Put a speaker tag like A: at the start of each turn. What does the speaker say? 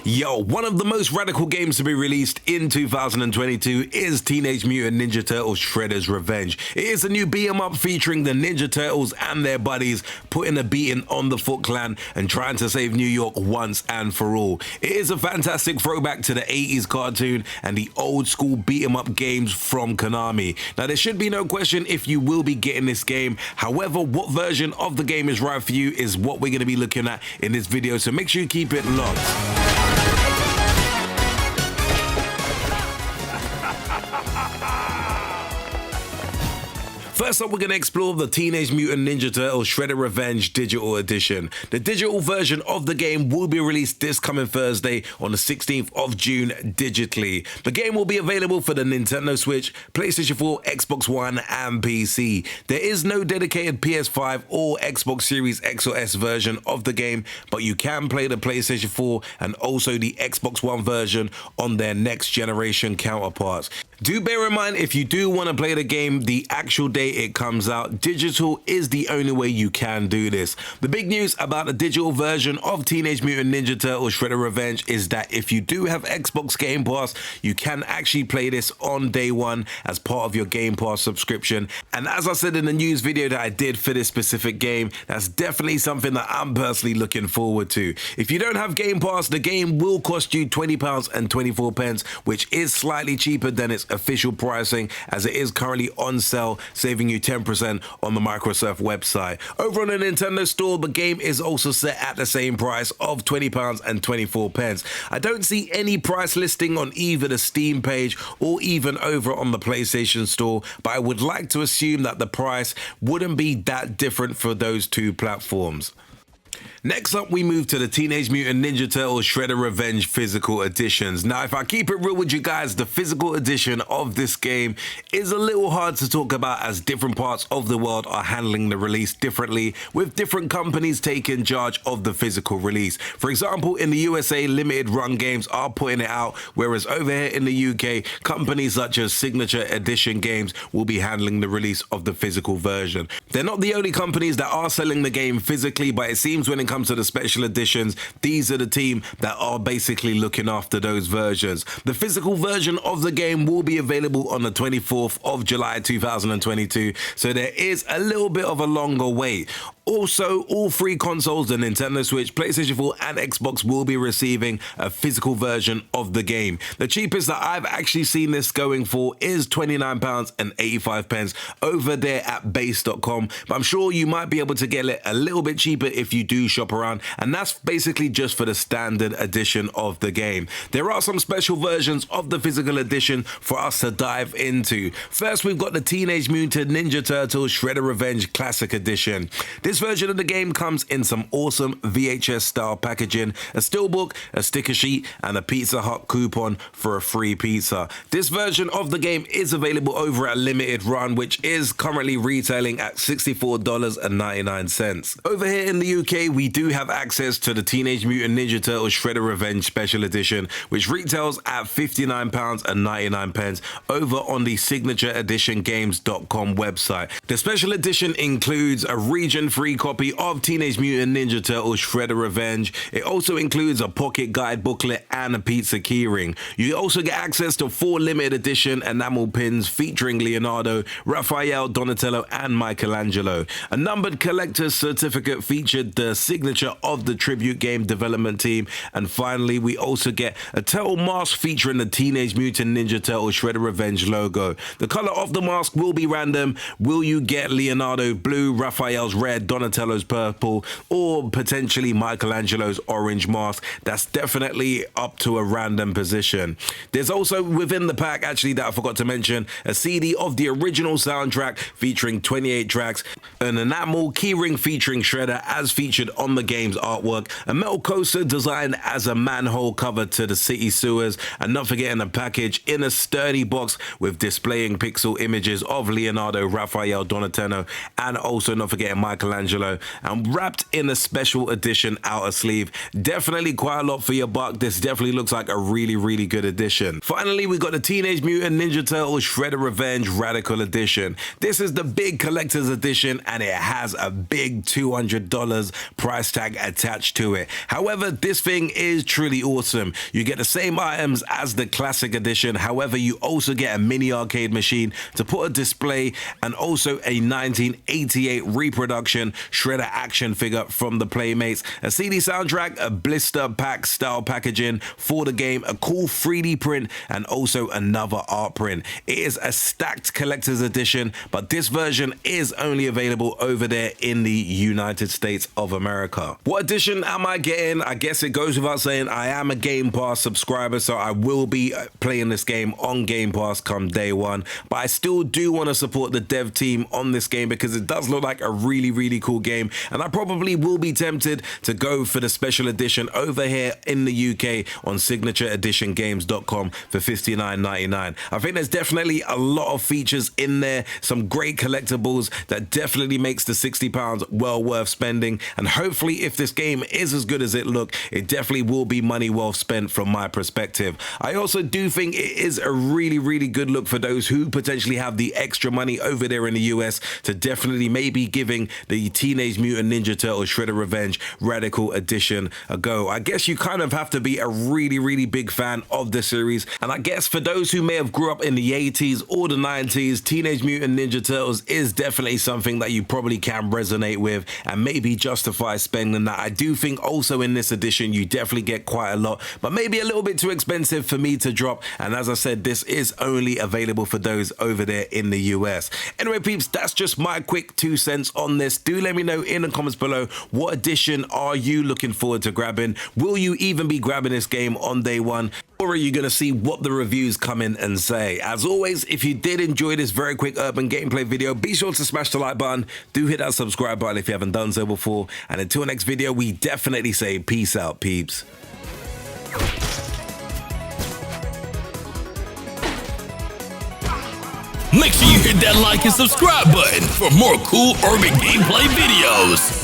A: Yo, one of the most radical games to be released in 2022 is Teenage Mutant Ninja Turtles Shredder's Revenge. It is a new beat-em-up featuring the Ninja Turtles and their buddies putting a beating on the Foot Clan and trying to save New York once and for all. It is a fantastic throwback to the 80s cartoon and the old school beat-em-up games from Konami. Now, there should be no question if you will be getting this game. However, what version of the game is right for you is what we're going to be looking at in this video, so make sure you keep it locked. First up, we're going to explore the Teenage Mutant Ninja Turtles Shredder's Revenge Digital Edition. The digital version of the game will be released this coming Thursday on the 16th of June digitally. The game will be available for the Nintendo Switch, PlayStation 4, Xbox One, and PC. There is no dedicated PS5 or Xbox Series X or S version of the game, but you can play the PlayStation 4 and also the Xbox One version on their next generation counterparts. Do bear in mind, if you do want to play the game the actual day it comes out, digital is the only way you can do this. The big news about the digital version of Teenage Mutant Ninja Turtles Shredder's Revenge is that if you do have Xbox Game Pass, you can actually play this on day one as part of your Game Pass subscription. And as I said in the news video that I did for this specific game, that's definitely something that I'm personally looking forward to. If you don't have Game Pass, the game will cost you £20.24, which is slightly cheaper than its official pricing, as it is currently on sale, saving you 10% on the Microsoft website. Over on the Nintendo store, the game is also set at the same price of £20.24. I don't see any price listing on either the Steam page or even over on the PlayStation store, but I would like to assume that the price wouldn't be that different for those two platforms. Next up, we move to the Teenage Mutant Ninja Turtles Shredder's Revenge physical editions. Now, if I keep it real with you guys, the physical edition of this game is a little hard to talk about, as different parts of the world are handling the release differently, with different companies taking charge of the physical release. For example, in the USA, limited run games are putting it out, whereas over here in the UK, companies such as Signature Edition Games will be handling the release of the physical version. They're not the only companies that are selling the game physically, but it seems when it comes to the special editions, these are the team that are basically looking after those versions. The physical version of the game will be available on the 24th of July 2022, so there is a little bit of a longer wait. Also, all three consoles, the Nintendo Switch, PlayStation 4 and Xbox, will be receiving a physical version of the game. The cheapest that I've actually seen this going for is £29.85 over there at base.com, but I'm sure you might be able to get it a little bit cheaper if you do shop around, and that's basically just for the standard edition of the game. There are some special versions of the physical edition for us to dive into. First, we've got the Teenage Mutant Ninja Turtles Shredder's Revenge Classic Edition. This version of the game comes in some awesome VHS style packaging, a steelbook, a sticker sheet, and a Pizza Hut coupon for a free pizza. This version of the game is available over at Limited Run, which is currently retailing at $64.99. Over here in the UK, we do have access to the Teenage Mutant Ninja Turtles Shredder's Revenge Special Edition, which retails at £59.99 over on the signatureeditiongames.com website. The special edition includes a region-free copy of Teenage Mutant Ninja Turtles Shredder's Revenge. It also includes a pocket guide booklet and a pizza keyring. You also get access to 4 limited edition enamel pins featuring Leonardo, Raphael, Donatello, and Michelangelo. A numbered collector's certificate featured the signature of the tribute game development team. And finally, we also get a turtle mask featuring the Teenage Mutant Ninja Turtles Shredder's Revenge logo. The color of the mask will be random. Will you get Leonardo blue, Raphael's red, Donatello's purple, or potentially Michelangelo's orange mask? That's definitely up to a random position. There's also within the pack, actually, that I forgot to mention, a CD of the original soundtrack featuring 28 tracks, an enamel keyring featuring Shredder as featured on the game's artwork, a metal coaster designed as a manhole cover to the city sewers, and not forgetting a package in a sturdy box with displaying pixel images of Leonardo, Raphael, Donatello, and also not forgetting Michelangelo Michelangelo, and wrapped in a special edition outer sleeve. Definitely quite a lot for your buck. This definitely looks like a really good edition. Finally, we got the Teenage Mutant Ninja Turtles Shredder Revenge Radical Edition. This is the big collector's edition, and it has a big $200 price tag attached to it. However, this thing is truly awesome. You get the same items as the classic edition. However, you also get a mini arcade machine to put a display, and also a 1988 reproduction Shredder action figure from the Playmates, a CD soundtrack, a blister pack style packaging for the game, a cool 3D print, and also another art print. It is a stacked collector's edition, but this version is only available over there in the United States of America. What edition am I getting? I guess it goes without saying I am a Game Pass subscriber, so I will be playing this game on Game Pass come day one, but I still do want to support the dev team on this game because it does look like a really cool game, and I probably will be tempted to go for the special edition over here in the UK on signatureeditiongames.com for $59.99. I think there's definitely a lot of features in there, some great collectibles that definitely makes the £60 well worth spending, and hopefully if this game is as good as it looks, it definitely will be money well spent from my perspective. I also do think it is a really good look for those who potentially have the extra money over there in the US to definitely maybe giving the Teenage Mutant Ninja Turtles Shredder Revenge Radical Edition a go. I guess you kind of have to be a really big fan of the series, and I guess for those who may have grew up in the 80s or the 90s, Teenage Mutant Ninja Turtles is definitely something that you probably can resonate with and maybe justify spending that. I do think also in this edition you definitely get quite a lot, but maybe a little bit too expensive for me to drop, and as I said, this is only available for those over there in the US. Anyway peeps, that's just my quick 2 cents on this. Do let me know in the comments below, what edition are you looking forward to grabbing? Will you even be grabbing this game on day one? Or are you going to see what the reviews come in and say? As always, if you did enjoy this very quick urban gameplay video, be sure to smash the like button. Do hit that subscribe button if you haven't done so before. And until next video, we definitely say peace out, peeps.
B: Make sure you hit that like and subscribe button for more cool urban gameplay videos.